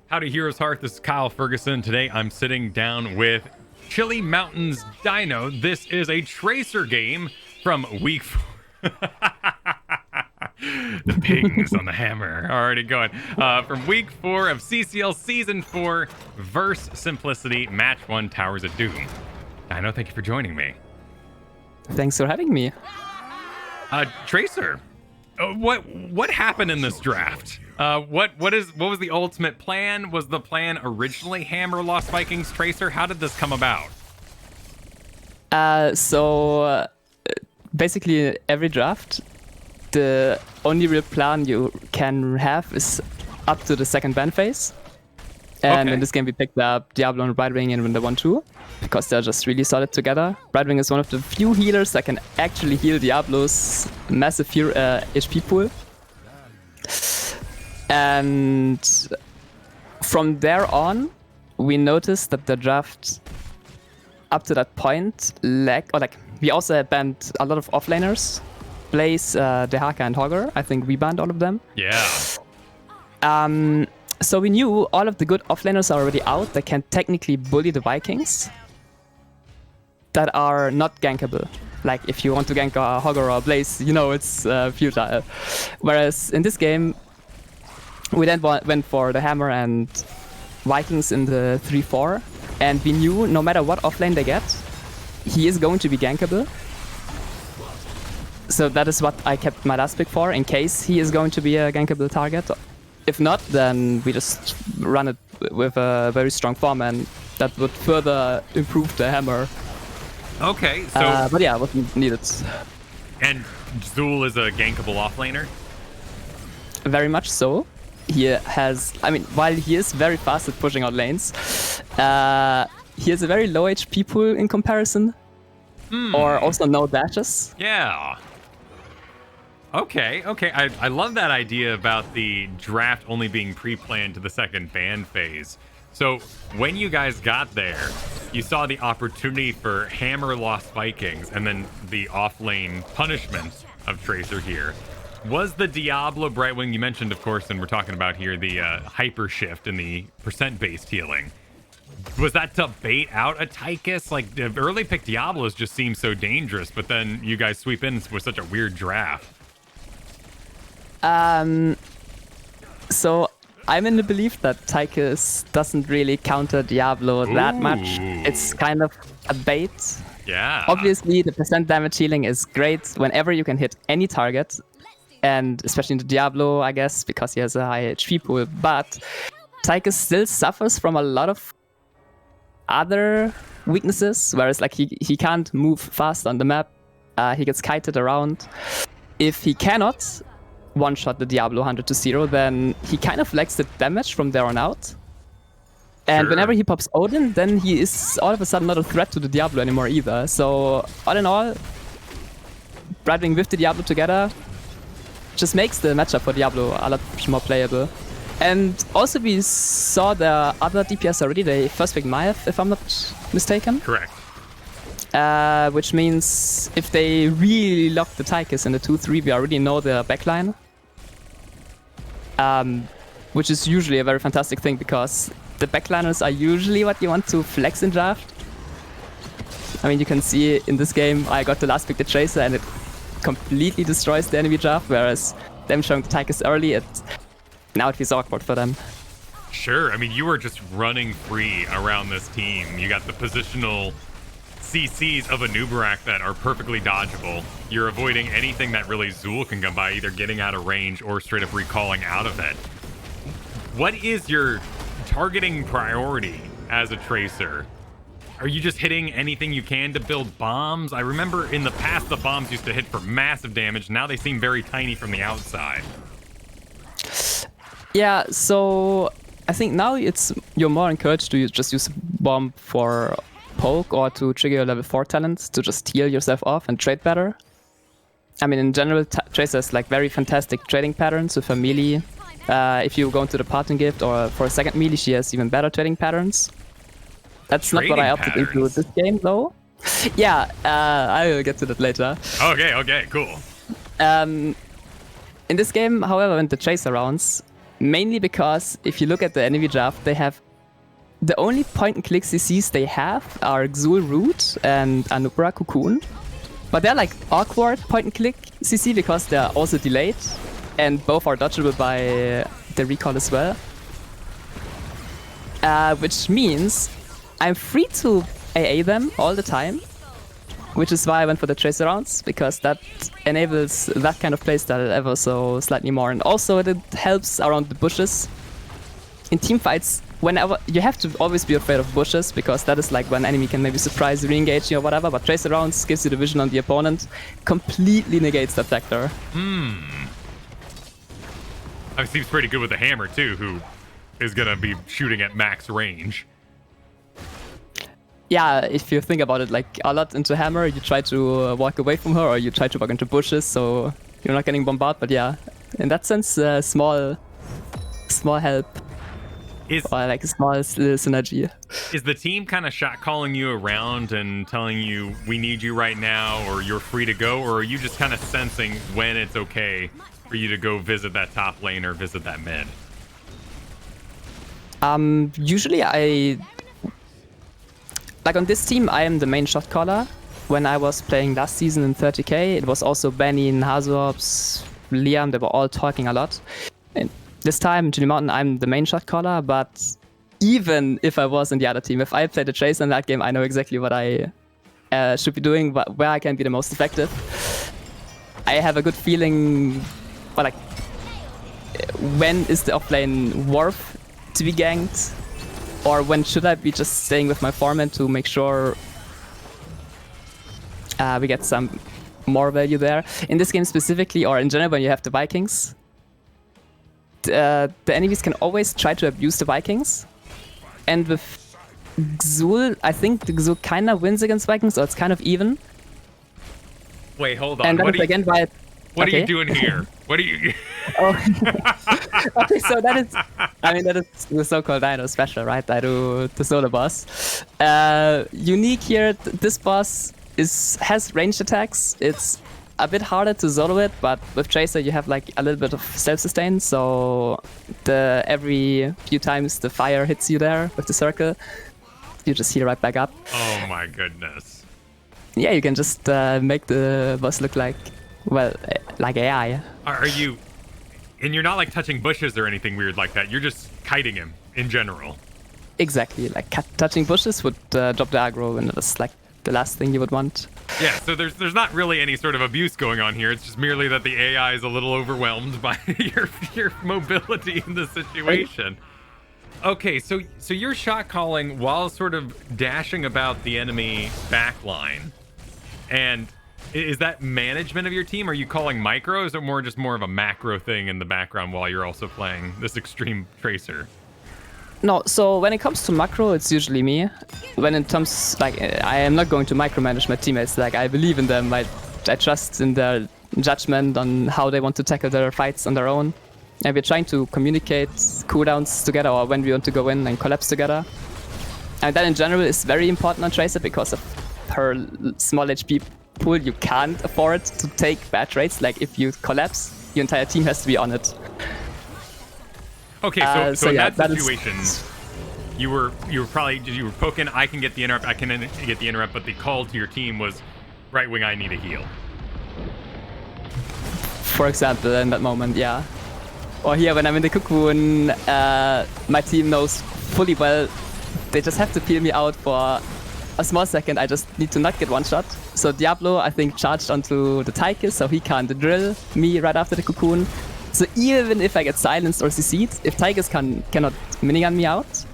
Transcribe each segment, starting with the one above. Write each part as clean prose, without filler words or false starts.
Howdy, Heroes Hearth. This is Kyle Fergusson. Today I'm sitting down with Chili Mountains Dynouh. This is a tracer game from week 4. The pings on the hammer already going. From week 4 of CCL Season 4, Verse Simplicity, Match 1, Towers of Doom. Dynouh, thank you for joining me. Thanks for having me. Tracer, what happened in this draft? What was the ultimate plan? Was the plan originally Hammer, Lost Vikings, Tracer? How did this come about? Basically every draft, the only real plan you can have is up to the second ban phase. And in this game we picked up Diablo and Brightwing in Winter 1-2 because they're just really solid together. Brightwing is one of the few healers that can actually heal Diablo's massive HP pool. And from there on, we noticed that the draft up to that point we also had banned a lot of offlaners. Blaze, Dehaka, and Hogger. I think we banned all of them. Yeah. So we knew all of the good offlaners are already out that can technically bully the Vikings that are not gankable. Like if you want to gank a Hogger or a Blaze, you know it's futile. Whereas in this game, we then went for the Hammer and Vikings in the 3-4, and we knew no matter what offlane they get, he is going to be gankable. So that is what I kept my last pick for, in case he is going to be a gankable target. If not, then we just run it with a very strong farm, and that would further improve the Hammer. Okay, so... but yeah, it wasn't needed. And Zool is a gankable offlaner? Very much so. He has, while he is very fast at pushing out lanes, he has a very low HP pool in comparison. Or also no dashes. Yeah. Okay. I love that idea about the draft only being pre-planned to the second ban phase. So when you guys got there, you saw the opportunity for Hammer, Lost Vikings, and then the offlane punishment of Tracer here. Was the Diablo Brightwing, you mentioned, of course, and we're talking about here, the hyper shift and the percent-based healing. Was that to bait out a Tychus? Like, the early pick Diablos just seemed so dangerous, but then you guys sweep in with such a weird draft. So I'm in the belief that Tychus doesn't really counter Diablo that much. It's kind of a bait. Yeah. Obviously, the percent damage healing is great whenever you can hit any target. And especially in the Diablo, I guess, because he has a high HP pool. But Tychus still suffers from a lot of other weaknesses, whereas like he can't move fast on the map. He gets kited around. If he cannot one-shot the Diablo 100-0, then he kind of lacks the damage from there on out. And whenever he pops Odin, then he is all of a sudden not a threat to the Diablo anymore either. So all in all, Brightwing with the Diablo together just makes the matchup for Diablo a lot more playable. And also we saw the other DPS already. They first picked Maiev, if I'm not mistaken. Correct. Which means if they really lock the Tychus in the 2-3, we already know the backline. Which is usually a very fantastic thing, because the backliners are usually what you want to flex in draft. I mean, you can see in this game, I got the last pick, the Tracer, and it completely destroys the enemy draft, whereas them showing the Tychus early, now it feels awkward for them. Sure. I mean, you were just running free around this team. You got the positional CCs of a Nubarak that are perfectly dodgeable. You're avoiding anything that really Zool can come by, either getting out of range or straight up recalling out of it. What is your targeting priority as a Tracer? Are you just hitting anything you can to build bombs? I remember in the past the bombs used to hit for massive damage. Now they seem very tiny from the outside. Yeah, so I think now you're more encouraged to just use bomb for poke or to trigger your level 4 talents to just heal yourself off and trade better. I mean, in general, Tracer has like very fantastic trading patterns with her melee. If you go into the parting gift or for a second melee, she has even better trading patterns. That's not what I opted into this game, though. Yeah, I will get to that later. Okay, cool. In this game, however, in the Tracer rounds, Mainly because if you look at the enemy draft, they have the only point-and-click CCs they have are Xul Root and Anubra Cocoon. But they're like awkward point-and-click CC because they're also delayed, and both are dodgeable by the recall as well. Which means I'm free to AA them all the time, which is why I went for the Tracer rounds, because that enables that kind of playstyle ever so slightly more. And also it helps around the bushes. In teamfights, whenever you have to always be afraid of bushes, because that is like when enemy can maybe surprise you, re-engage you or whatever, but Tracer rounds gives you the vision on the opponent, completely negates that factor. It seems pretty good with the hammer too, who is gonna be shooting at max range. Yeah, if you think about it, like a lot into hammer, you try to walk away from her, or you try to walk into bushes, so you're not getting bombarded. But yeah, in that sense, small help. Or like a small synergy. Is the team kind of shot calling you around and telling you we need you right now, or you're free to go, or are you just kind of sensing when it's okay for you to go visit that top lane or visit that mid? Usually like on this team, I am the main shot caller. When I was playing last season in 30k, it was also Benny, Hazorbs, Liam, they were all talking a lot. And this time in Junior Mountain, I'm the main shot caller, but even if I was in the other team, if I played a Tracer in that game, I know exactly what I should be doing, where I can be the most effective. I have a good feeling, but like, when is the offlane worth to be ganked? Or when should I be just staying with my foreman to make sure we get some more value there? In this game specifically, or in general when you have the Vikings, the enemies can always try to abuse the Vikings. And with Xul, I think the Xul kind of wins against Vikings, so it's kind of even. Wait, hold on. And what are you doing here? What are you... Okay, so that is the so-called Dynouh special, right? I do the solo boss. Unique here, this boss has ranged attacks. It's a bit harder to solo it, but with Tracer you have like a little bit of self-sustain, so every few times the fire hits you there with the circle, you just heal right back up. Oh my goodness. Yeah, you can just make the boss look like, well, like AI. Are you... And you're not like touching bushes or anything weird like that. You're just kiting him in general. Exactly. Like touching bushes would drop the aggro, and that's like the last thing you would want. Yeah, so there's not really any sort of abuse going on here. It's just merely that the AI is a little overwhelmed by your mobility in the situation. Okay, so you're shot calling while sort of dashing about the enemy backline. And is that management of your team? Are you calling micros, or more of a macro thing in the background while you're also playing this extreme Tracer? No, so when it comes to macro, it's usually me. When it comes, like, I am not going to micromanage my teammates. Like, I believe in them. I trust in their judgment on how they want to tackle their fights on their own. And we're trying to communicate cooldowns together, or when we want to go in and collapse together. And that in general is very important on Tracer because of her small HP pool. You can't afford to take bad trades. Like, if you collapse, your entire team has to be on it. Okay, so in that situation, you were poking. I can get the interrupt. I can get the interrupt. But the call to your team was, right wing, I need a heal. For example, in that moment, yeah. Or here, when I'm in the cocoon, my team knows fully well they just have to peel me out for a small second. I just need to not get one shot. So Diablo, I think, charged onto the Tychus, so he can't drill me right after the cocoon. So even if I get silenced or CC'd, if Tychus cannot minigun me out,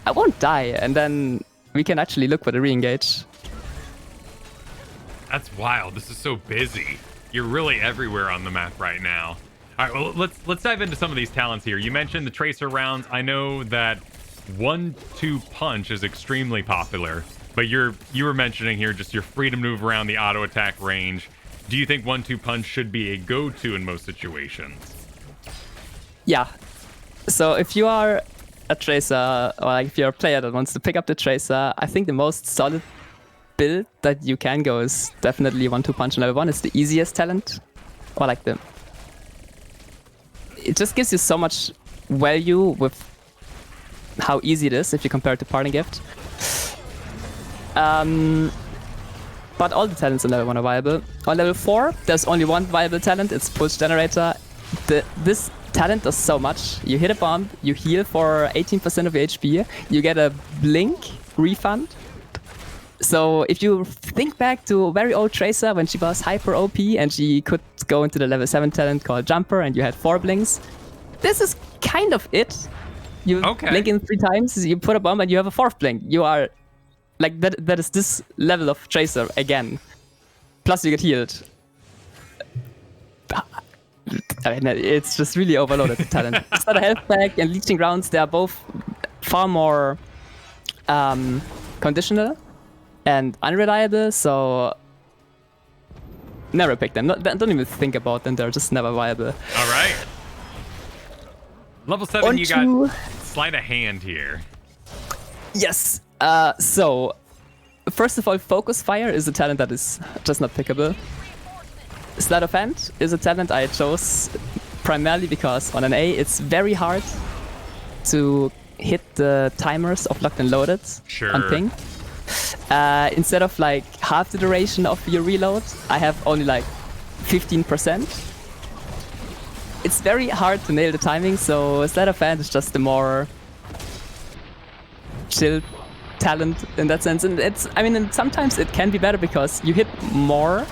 I won't die, and then we can actually look for the re-engage. That's wild. This is so busy. You're really everywhere on the map right now. All right, well, let's dive into some of these talents here. You mentioned the Tracer rounds. I know that 1-2 punch is extremely popular, but you were mentioning here just your freedom to move around the auto attack range. Do you think 1-2 punch should be a go-to in most situations? Yeah. So if you are a Tracer, or like if you're a player that wants to pick up the Tracer, I think the most solid build that you can go is definitely 1-2 punch on level 1. It's the easiest talent, or like it just gives you so much value with how easy it is if you compare it to Parting Gift. But all the talents on level 1 are viable. On level 4, there's only one viable talent, it's Pulse Generator. This talent does so much. You hit a bomb, you heal for 18% of your HP, you get a blink refund. So if you think back to a very old Tracer when she was hyper OP and she could go into the level 7 talent called Jumper and you had 4 blinks, this is kind of it. You blink in 3 times, you put a bomb and you have a 4th blink. You are like that is this level of Tracer again. Plus you get healed. I mean, it's just really overloaded, the talent. Starter Health Pack and Leeching Grounds, they are both far more conditional and unreliable, so never pick them. Don't even think about them, they're just never viable. All right. Level 7, you got Sleight of Hand here. Yes. So, first of all, Focus Fire is a talent that is just not pickable. Sleight of Hand is a talent I chose primarily because on an A, it's very hard to hit the timers of Locked and Loaded on ping. Instead of like half the duration of your reload, I have only like 15%. It's very hard to nail the timing, so Sleight of Hand is just the more chill talent in that sense. And and sometimes it can be better because you hit more.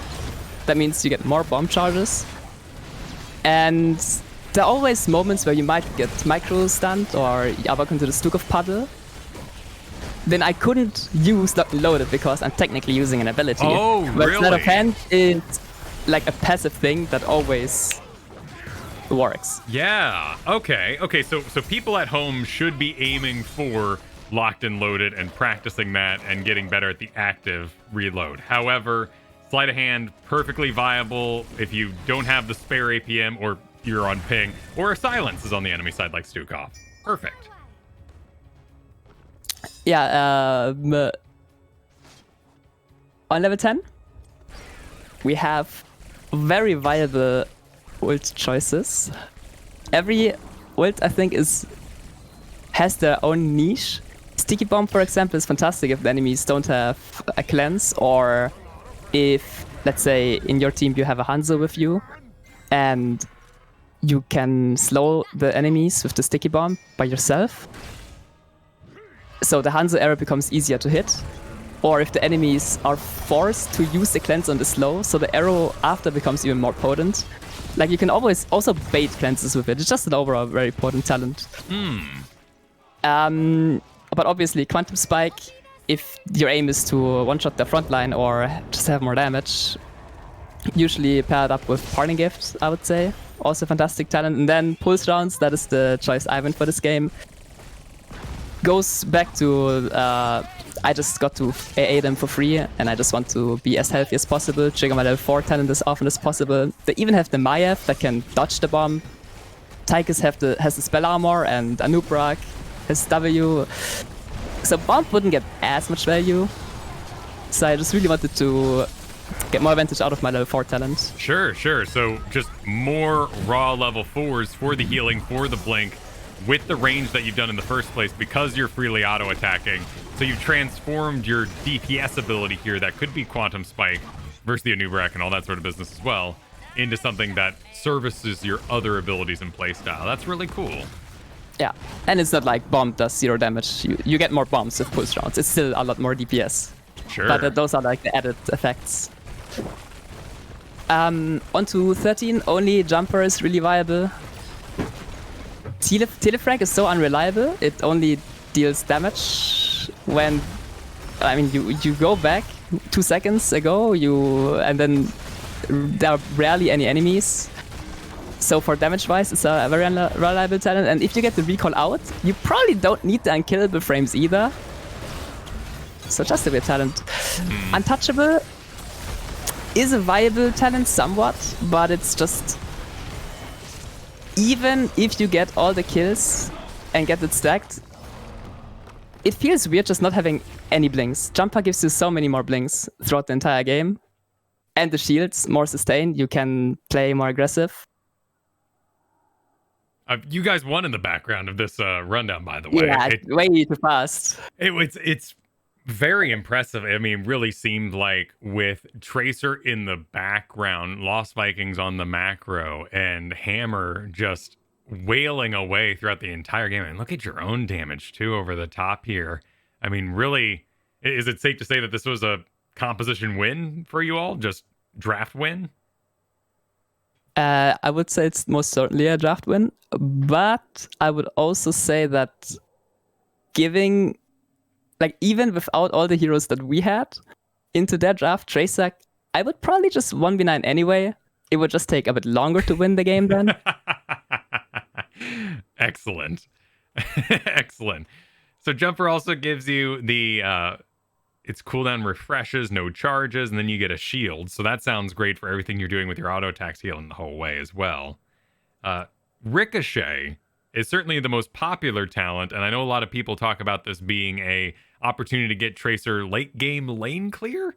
That means you get more bomb charges. And there are always moments where you might get micro stunned or Yabak into the Stuk of Puddle. Then I couldn't use Locked and Loaded because I'm technically using an ability. Oh, but really? Sleight of Hand is like a passive thing that always works. Yeah. Okay. So people at home should be aiming for Locked and Loaded and practicing that and getting better at the active reload. However, Sleight of Hand, perfectly viable if you don't have the spare APM or you're on ping, or a Silence is on the enemy side like Stukov. Perfect. Yeah, on level 10, we have very viable ult choices. Every ult, I think, has their own niche. Sticky Bomb, for example, is fantastic if the enemies don't have a cleanse, or if, let's say, in your team you have a Hanzo with you, and you can slow the enemies with the Sticky Bomb by yourself. So the Hanzo arrow becomes easier to hit. Or if the enemies are forced to use the cleanse on the slow, so the arrow after becomes even more potent. Like, you can always also bait cleanses with it. It's just an overall very potent talent. But obviously, Quantum Spike, if your aim is to one-shot the front line or just have more damage, usually paired up with Parting Gift, I would say. Also a fantastic talent. And then Pulse Rounds, that is the choice I went for this game. Goes back to I just got to AA them for free and I just want to be as healthy as possible, trigger my level 4 talent as often as possible. They even have the Maiev that can dodge the bomb. Tychus has the spell armor and Anubrak has W. So bomb wouldn't get as much value. So I just really wanted to get more advantage out of my level 4 talent. Sure. So just more raw level 4s for the healing, for the blink, with the range that you've done in the first place because you're freely auto-attacking. So you've transformed your DPS ability here that could be Quantum Spike versus the Anubrak and all that sort of business as well into something that services your other abilities and playstyle. That's really cool. Yeah, and it's not like bomb does 0 damage. You get more bombs with Pulse Rounds. It's still a lot more DPS. Sure. But those are like the added effects. Onto 13, only Jumper is really viable. Telefrag is so unreliable. It only deals damage when, you go back 2 seconds ago, and then there are rarely any enemies. So for damage-wise, it's a very unreliable talent. And if you get the recall out, you probably don't need the unkillable frames either. So just a weird talent. Untouchable is a viable talent somewhat, but it's just... Even if you get all the kills and get it stacked, it feels weird just not having any blinks. Jumper gives you so many more blinks throughout the entire game. And the shields, more sustained, you can play more aggressive. You guys won in the background of this rundown, by the way. Yeah, way too fast. It's very impressive. I mean, really seemed like with Tracer in the background, Lost Vikings on the macro, and Hammer just wailing away throughout the entire game. And look at your own damage too over the top here. I mean, really, is it safe to say that this was a composition win for you all? Just draft win? I would say it's most certainly a draft win, but I would also say that giving, like, even without all the heroes that we had into their draft, Tracer, I would probably just 1v9 anyway. It would just take a bit longer to win the game then. Excellent. Excellent. So Jumper also gives you the its cooldown refreshes, no charges, and then you get a shield. So that sounds great for everything you're doing with your auto attacks healing the whole way as well. Ricochet is certainly the most popular talent, and I know a lot of people talk about this being a opportunity to get Tracer late game lane clear,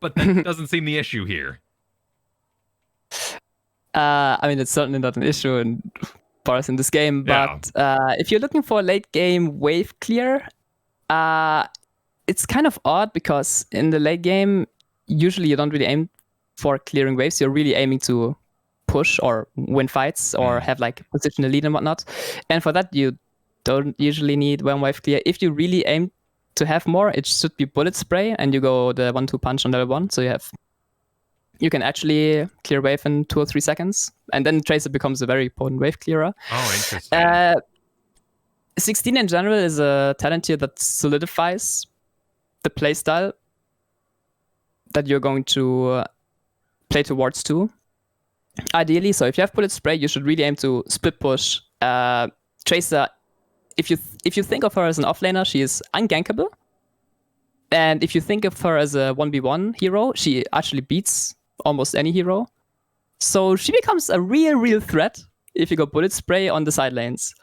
but that doesn't seem the issue here. I mean, it's certainly not an issue for us in this game, but if you're looking for a late game wave clear, it's kind of odd because in the late game, usually you don't really aim for clearing waves. You're really aiming to push or win fights or have like position the lead and whatnot. And for that, you don't usually need one wave clear. If you really aim to have more, it should be bullet spray, and you go the 1-2 punch on level 1. So you can actually clear wave in 2 or 3 seconds, and then Tracer becomes a very potent wave clearer. Oh, interesting. 16 in general is a talent here that solidifies the playstyle that you're going to play towards too. Ideally, so if you have bullet spray, you should really aim to split push. Tracer, if you think of her as an offlaner, she is ungankable. And if you think of her as a 1v1 hero, she actually beats almost any hero. So she becomes a real threat if you go bullet spray on the side lanes.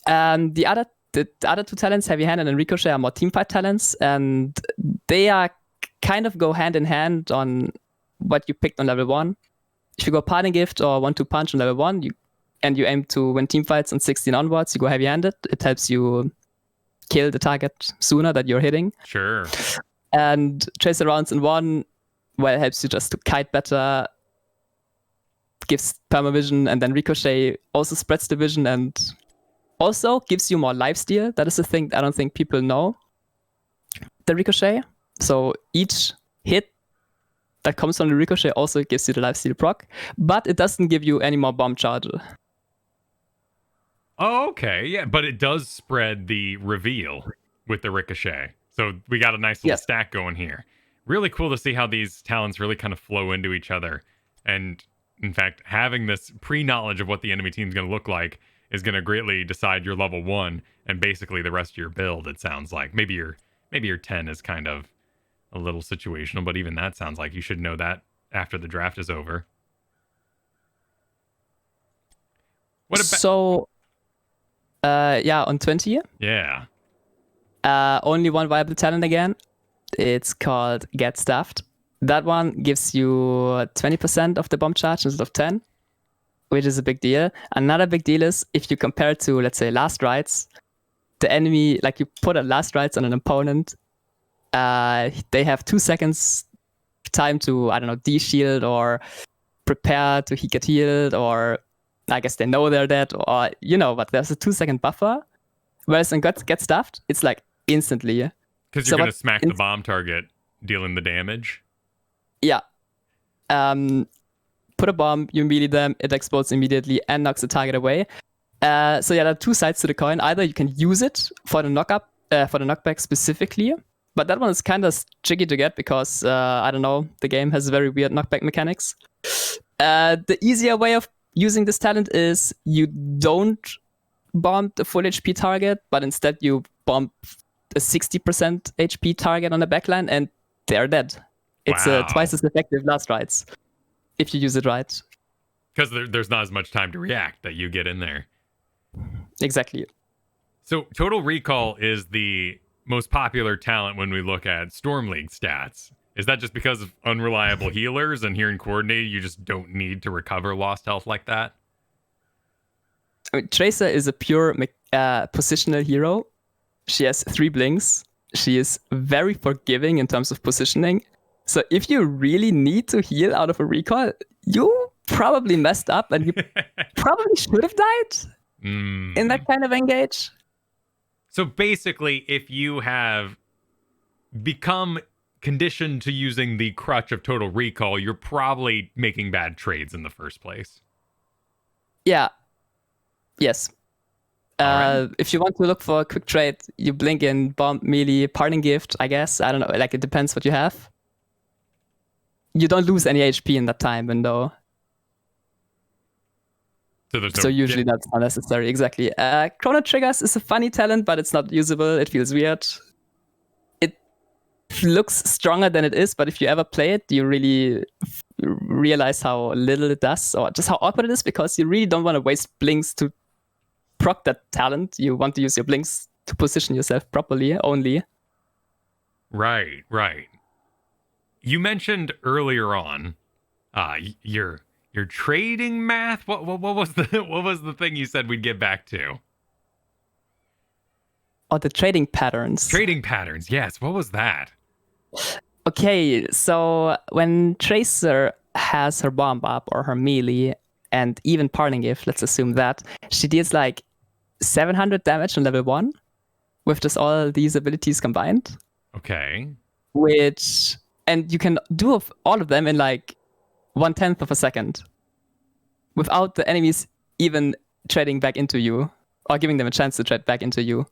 The other two talents, Heavy Handed and Ricochet, are more teamfight talents, and they are kind of go hand in hand on what you picked on level 1. If you go Parting Gift or 1-2 Punch on level 1, you aim to win teamfights on 16 onwards, you go Heavy Handed. It helps you kill the target sooner that you're hitting. Sure. And Tracer rounds in 1, well, it helps you just to kite better, gives permavision, and then Ricochet also spreads the vision and also gives you more lifesteal. That is the thing I don't think people know. The Ricochet. So each hit that comes from the Ricochet also gives you the lifesteal proc, but it doesn't give you any more bomb charge. Oh, okay. Yeah, but it does spread the reveal with the Ricochet. So we got a nice little stack going here. Really cool to see how these talents really kind of flow into each other. And in fact, having this pre-knowledge of what the enemy team is going to look like is going to greatly decide your level 1 and basically the rest of your build, it sounds like. Maybe your 10 is kind of a little situational, but even that sounds like you should know that after the draft is over. What about... So, on 20? Yeah. Only one viable talent again. It's called Get Stuffed. That one gives you 20% of the bomb charge instead of 10, which is a big deal. Another big deal is if you compare it to, let's say, Last Rites, the enemy, like you put a Last Rites on an opponent, they have 2 seconds time to, I don't know, de-shield or prepare to get healed, or I guess they know they're dead, or, but there's a 2-second buffer. Whereas in Get Stuffed, it's like instantly. Because you're going to smack the bomb target, dealing the damage? Yeah. Put a bomb, you melee them, it explodes immediately and knocks the target away. There are 2 sides to the coin. Either you can use it for the knockback specifically, but that one is kind of tricky to get because, I don't know, the game has very weird knockback mechanics. The easier way of using this talent is you don't bomb the full HP target, but instead you bomb a 60% HP target on the backline and they're dead. It's twice as effective Last Rites if you use it right. Because there's not as much time to react that you get in there. Exactly. So Total Recall is the most popular talent when we look at Storm League stats. Is that just because of unreliable healers, and here in Coordinated you just don't need to recover lost health like that? I mean, Tracer is a pure positional hero. She has 3 blinks. She is very forgiving in terms of positioning. So if you really need to heal out of a recall, you probably messed up and you probably should have died in that kind of engage. So basically, if you have become conditioned to using the crutch of total recall, you're probably making bad trades in the first place. Yeah. Yes. Right. If you want to look for a quick trade, you blink in bomb, melee, parting gift, I guess. I don't know. Like, it depends what you have. You don't lose any HP in that time window. So usually that's not necessary. Exactly. Chrono Triggers is a funny talent, but it's not usable. It feels weird. It looks stronger than it is, but if you ever play it, you really realize how little it does, or just how awkward it is, because you really don't want to waste blinks to proc that talent. You want to use your blinks to position yourself properly only. Right. You mentioned earlier on your trading math. What was the thing you said we'd get back to? Oh, the trading patterns. Trading patterns, yes. What was that? Okay, so when Tracer has her bomb up or her melee and even parting gift, let's assume that, she deals like 700 damage on level 1 with just all these abilities combined. Okay. And you can do all of them in like 1/10 of a second without the enemies even trading back into you or giving them a chance to trade back into you.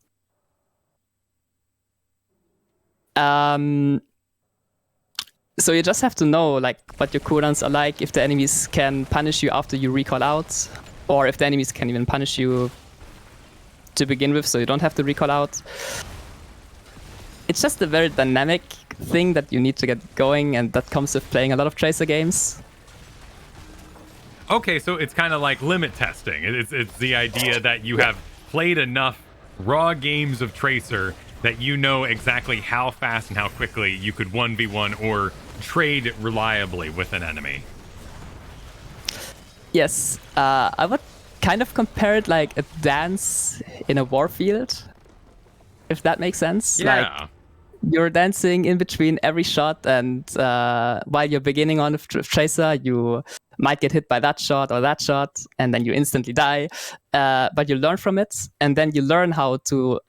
So you just have to know like what your cooldowns are like, if the enemies can punish you after you recall out, or if the enemies can even punish you to begin with, so you don't have to recall out. It's just a very dynamic thing that you need to get going, and that comes with playing a lot of Tracer games. Okay, so it's kind of like limit testing. It's the idea that you have played enough raw games of Tracer that you know exactly how fast and how quickly you could 1v1 or trade reliably with an enemy. Yes, I would kind of compare it like a dance in a war field, if that makes sense. Yeah. Like, you're dancing in between every shot, and while you're beginning on with Tracer, you might get hit by that shot, and then you instantly die. But you learn from it, and then you learn how to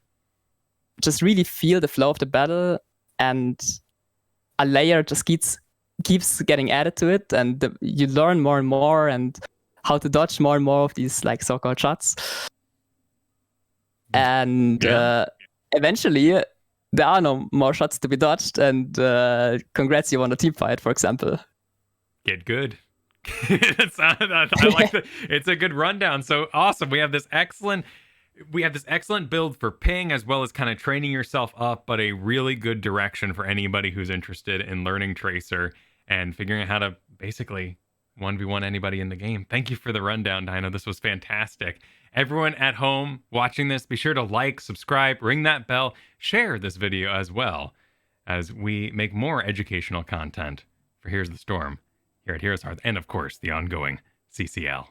just really feel the flow of the battle, and a layer just keeps getting added to it, and you learn more and more, and how to dodge more and more of these like so-called shots. And eventually, there are no more shots to be dodged, and congrats, you won a team fight, for example. Get good. I like that. It's a good rundown. So awesome. We have this excellent build for ping, as well as kind of training yourself up, but a really good direction for anybody who's interested in learning Tracer and figuring out how to basically 1v1 anybody in the game. Thank you for the rundown, Dynouh. This was fantastic. Everyone at home watching this, be sure to like, subscribe, ring that bell, share this video as well, as we make more educational content for Here's the Storm here at Heroes Hearth, and of course the ongoing CCL.